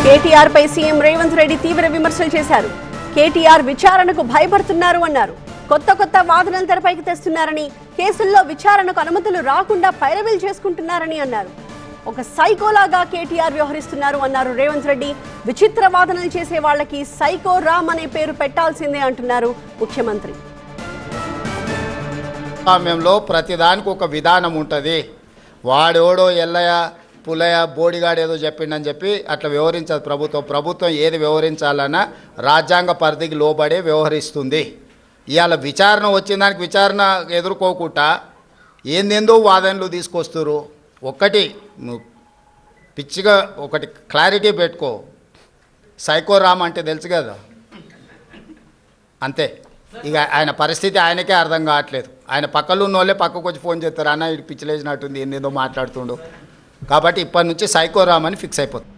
కేటీఆర్ పై CM Revanth Reddy తీవ్ర విమర్శలు చేశారు. కేటీఆర్ విచారణకు భయపడుతున్నారు అన్నారు. కొత్త వాదనలు తెరపైకి తెస్తున్నారని, కేసుల్లో విచారణకు అనుమతులు రాకుండా పైరవీలు చేసుకుంటున్నారని అన్నారు. ఒక సైకోలాగా కేటీఆర్ వ్యవహరిస్తున్నారు అన్నారు రేవంత్ రెడ్డి. విచిత్ర వాదనలు చేసే వాళ్ళకి సైకో రామ్ అనే పేరు పెట్టాల్సిందే అంటున్నారు ముఖ్యమంత్రి. సమయంలో ప్రతిదానికి ఒక విధానం ఉంటుంది. వాడోడో ఎల్లయ్య పుల్లయ్య బోడిగాడు ఏదో చెప్పిండని చెప్పి అట్లా వ్యవహరించదు ప్రభుత్వం ఏది వ్యవహరించాలన్నా రాజ్యాంగ పరిధికి లోబడే వ్యవహరిస్తుంది. ఇవాళ విచారణ వచ్చిన దానికి విచారణ ఎదుర్కోకుండా ఏందేందో వాదనలు తీసుకొస్తారు. ఒకటి పిచ్చిగా ఒకటి క్లారిటీ పెట్టుకో, సైకో రామ్ అంటే తెలుసు కదా, అంతే. ఇక ఆయన పరిస్థితి ఆయనకే అర్థం కావట్లేదు. ఆయన పక్కలో ఉన్న వాళ్ళే పక్కకు వచ్చి ఫోన్ చేస్తారు, అన్న ఇటు పిచ్చిలేసినట్టుంది, ఏందేదో మాట్లాడుతుండు. కాబట్టి ఇప్పటి నుంచి సైకో రామ్ అని ఫిక్స్ అయిపోతుంది.